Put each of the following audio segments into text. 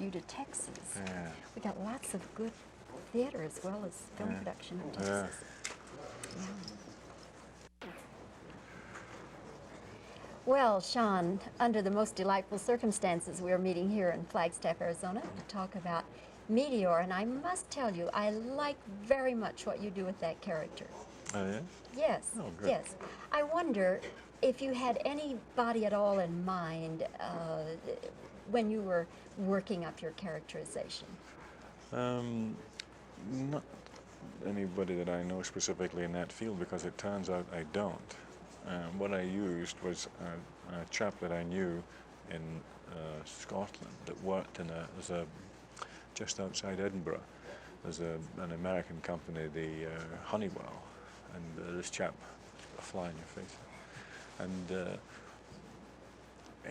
you to Texas. Yeah. We got lots of good theater as well as film production in Texas. Yeah. Well, Sean, under the most delightful circumstances, we are meeting here in Flagstaff, Arizona to talk about Meteor, and I must tell you, I like very much what you do with that character. Oh, yeah? Yes, Oh, good. yes. I wonder if you had anybody at all in mind when you were working up your characterization. Not anybody that I know specifically in that field, because it turns out I don't. What I used was a chap that I knew in Scotland that worked in just outside Edinburgh. There's an American company, the Honeywell, and this chap, a fly in your face. And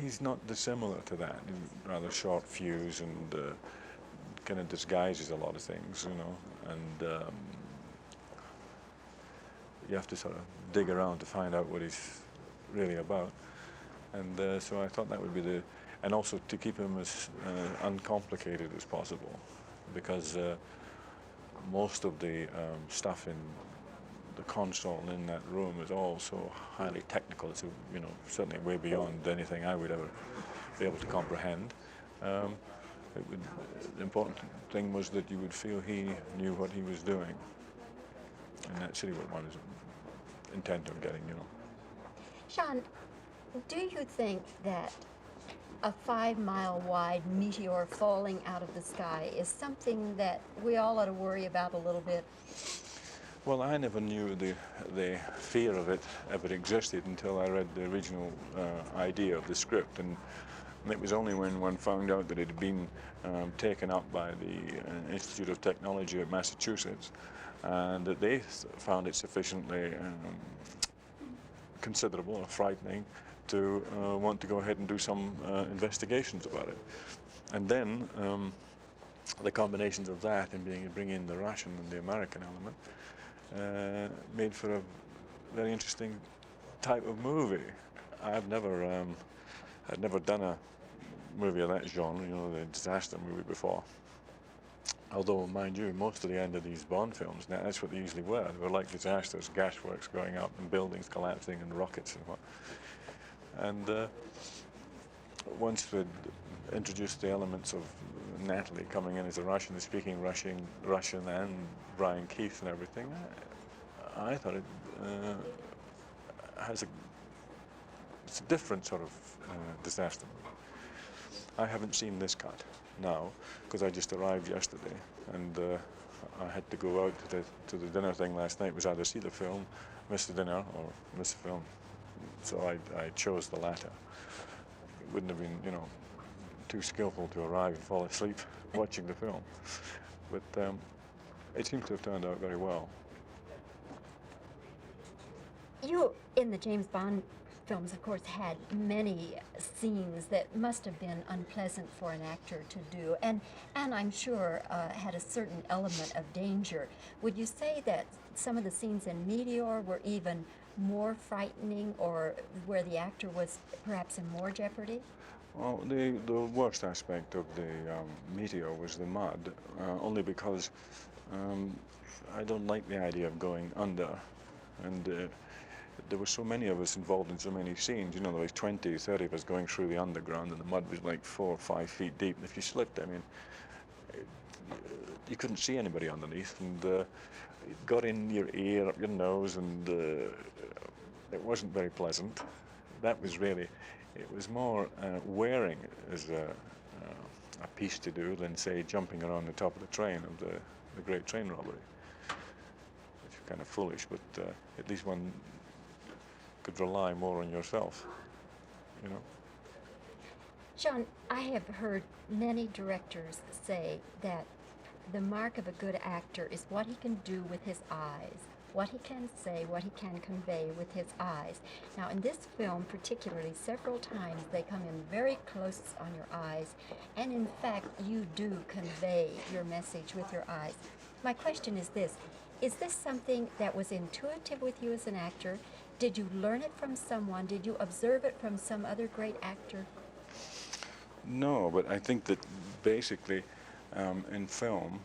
he's not dissimilar to that. He's rather short fuse and kind of disguises a lot of things, you know. And you have to sort of dig around to find out what he's really about. And so I thought that would be and also to keep him as uncomplicated as possible, because most of the stuff in the console in that room is all so highly technical. It's, you know, certainly way beyond anything I would ever be able to comprehend. The important thing was that you would feel he knew what he was doing, and that's really what one is intent on getting, you know. Sean, do you think that a 5-mile wide meteor falling out of the sky is something that we all ought to worry about a little bit? Well, I never knew the fear of it ever existed until I read the original idea of the script, and it was only when one found out that it had been taken up by the Institute of Technology at Massachusetts, and that they found it sufficiently considerable or frightening to want to go ahead and do some investigations about it. And then the combinations of that and bring in the Russian and the American element made for a very interesting type of movie. I'd never done a movie of that genre, you know, the disaster movie before. Although, mind you, most of the end of these Bond films, now that's what they usually were. They were like disasters, gasworks going up and buildings collapsing and rockets and what. And once we'd introduced the elements of Natalie coming in as a Russian, speaking Russian and Brian Keith and everything, I thought it it's a different sort of disaster movie. I haven't seen this cut now because I just arrived yesterday, and I had to go out to the dinner thing last night. It was either see the film, miss the dinner, or miss the film. So I chose the latter. It wouldn't have been, you know, too skillful to arrive and fall asleep watching the film. But it seems to have turned out very well. You, in the James Bond films, of course, had many scenes that must have been unpleasant for an actor to do, and I'm sure had a certain element of danger. Would you say that some of the scenes in Meteor were even more frightening, or where the actor was perhaps in more jeopardy? Well, the worst aspect of the Meteor was the mud, only because I don't like the idea of going under, and there were so many of us involved in so many scenes. You know, there was 20, 30 of us going through the underground, and the mud was like 4 or 5 feet deep. And if you slipped, I mean, you couldn't see anybody underneath, and it got in your ear, up your nose, and it wasn't very pleasant. That was really, it was more wearing as a piece to do than, say, jumping around the top of the train of the Great Train Robbery. Which is kind of foolish, but at least one could rely more on yourself, you know. Sean, I have heard many directors say that the mark of a good actor is what he can do with his eyes, what he can say, what he can convey with his eyes. Now, in this film particularly, several times they come in very close on your eyes, and in fact, you do convey your message with your eyes. My question is this something that was intuitive with you as an actor? Did you learn it from someone? Did you observe it from some other great actor? No, but I think that basically in film,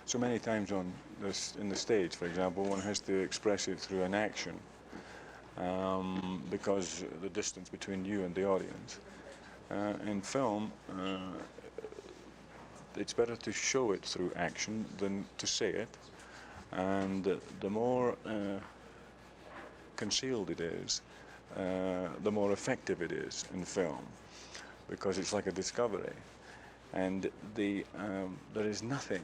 so many times on this, in the stage, for example, one has to express it through an action because the distance between you and the audience. In film, it's better to show it through action than to say it, and the more concealed it is, the more effective it is in film, because it's like a discovery, and there is nothing.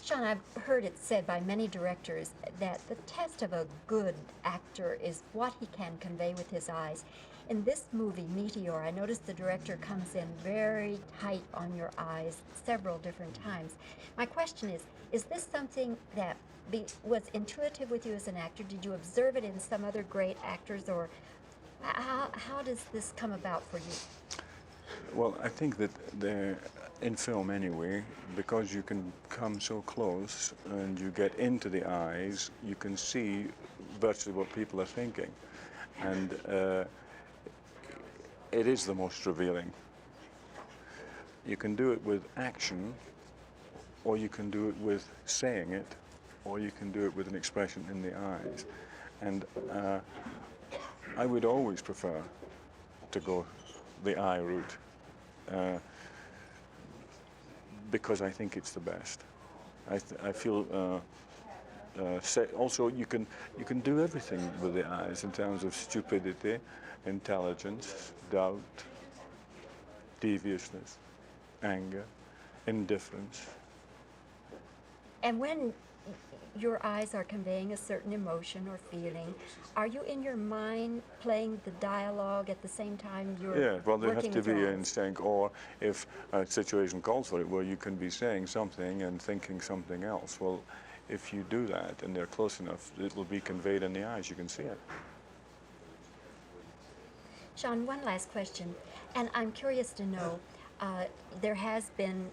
Sean, I've heard it said by many directors that the test of a good actor is what he can convey with his eyes. In this movie, Meteor, I noticed the director comes in very tight on your eyes several different times. My question is this something that was intuitive with you as an actor? Did you observe it in some other great actors, or how does this come about for you? Well, I think that in film anyway, because you can come so close and you get into the eyes, you can see virtually what people are thinking. And it is the most revealing. You can do it with action, or you can do it with saying it, or you can do it with an expression in the eyes. And I would always prefer to go the eye route. Because I think it's the best. I feel also you can do everything with the eyes in terms of stupidity, intelligence, doubt, deviousness, anger, indifference. And when your eyes are conveying a certain emotion or feeling, are you in your mind playing the dialogue at the same time you're Yeah, well, they have working to with be your in eyes? sync, or if a situation calls for it, where you can be saying something and thinking something else. Well, if you do that and they're close enough, it will be conveyed in the eyes. You can see it. Sean, one last question, and I'm curious to know, there has been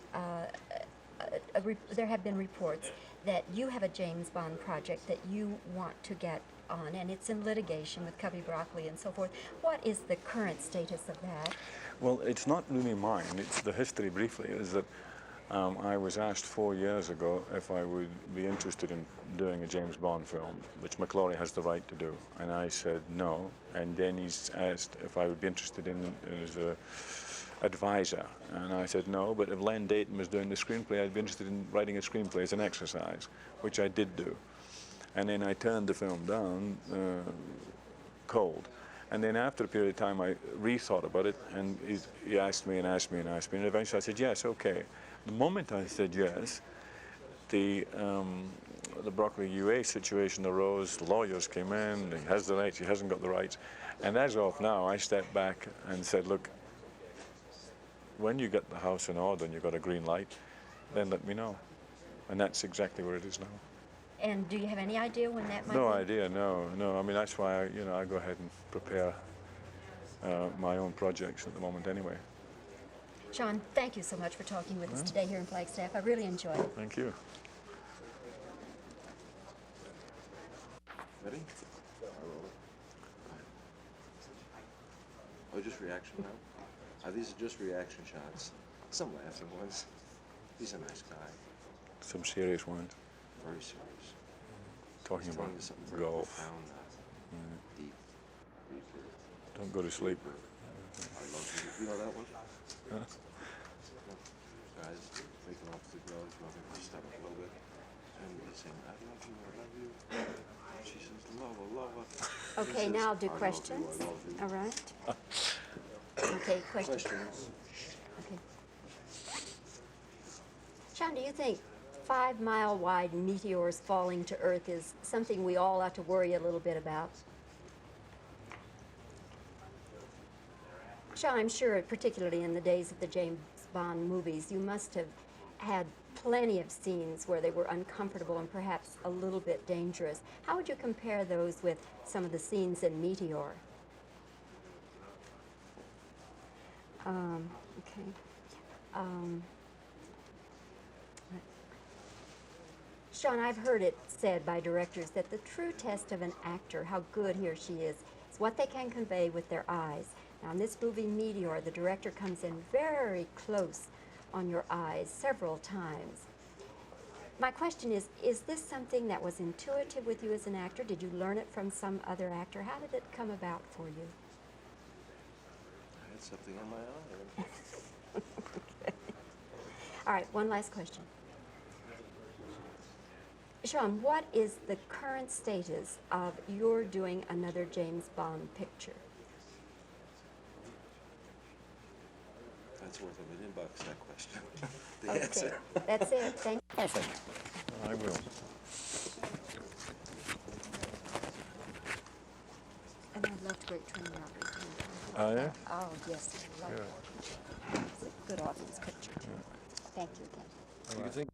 there have been reports that you have a James Bond project that you want to get on, and it's in litigation with Cubby Broccoli and so forth. What is the current status of that? Well, it's not really mine. It's the history briefly is that I was asked 4 years ago if I would be interested in doing a James Bond film, which McClory has the right to do, and I said no. And then he's asked if I would be interested in as a advisor, and I said no, but if Len Dayton was doing the screenplay, I'd be interested in writing a screenplay as an exercise, which I did do. And then I turned the film down cold. And then after a period of time, I rethought about it, and he asked me and asked me and asked me, and eventually I said yes, okay. The moment I said yes, the Broccoli UA situation arose, the lawyers came in, he has the rights, he hasn't got the rights. And as of now, I stepped back and said, look, when you get the house in order and you've got a green light, then let me know. And that's exactly where it is now. And do you have any idea when that might be? No idea, no. I mean, that's why I go ahead and prepare my own projects at the moment anyway. Sean, thank you so much for talking with us today here in Flagstaff. I really enjoyed it. Thank you. Ready? Oh, just reaction now? These are just reaction shots. Some laughing ones. He's a nice guy. Some serious ones. Very serious. Talking He's about telling you something very golf. profound, deep, deeper. Don't go to sleep. I love you. You know that one? Huh? Guys making off the girls, rubbing her stomach a little bit. And he's saying, I love you, I love you. She says, lover, lover. Okay, He says, now I'll do I love you, questions. I love you. All right. Okay, questions. Questions. Okay. Sean, do you think 5-mile-wide meteors falling to Earth is something we all ought to worry a little bit about? Sean, I'm sure, particularly in the days of the James Bond movies, you must have had plenty of scenes where they were uncomfortable and perhaps a little bit dangerous. How would you compare those with some of the scenes in Meteor? Okay. Sean, I've heard it said by directors that the true test of an actor, how good he or she is what they can convey with their eyes. Now, in this movie, Meteor, the director comes in very close on your eyes several times. My question is this something that was intuitive with you as an actor? Did you learn it from some other actor? How did it come about for you? I had something in my eye. Okay. All right, one last question. Sean, what is the current status of your doing another James Bond picture? That's worth $1 million, that question. The Okay, answer. that's it. Thank you. Perfect. I will. And I loved Great Training Opportunity. Oh, yeah? Oh, yes, I love Yeah. that. It's a good audience picture. Thank you again. Do you think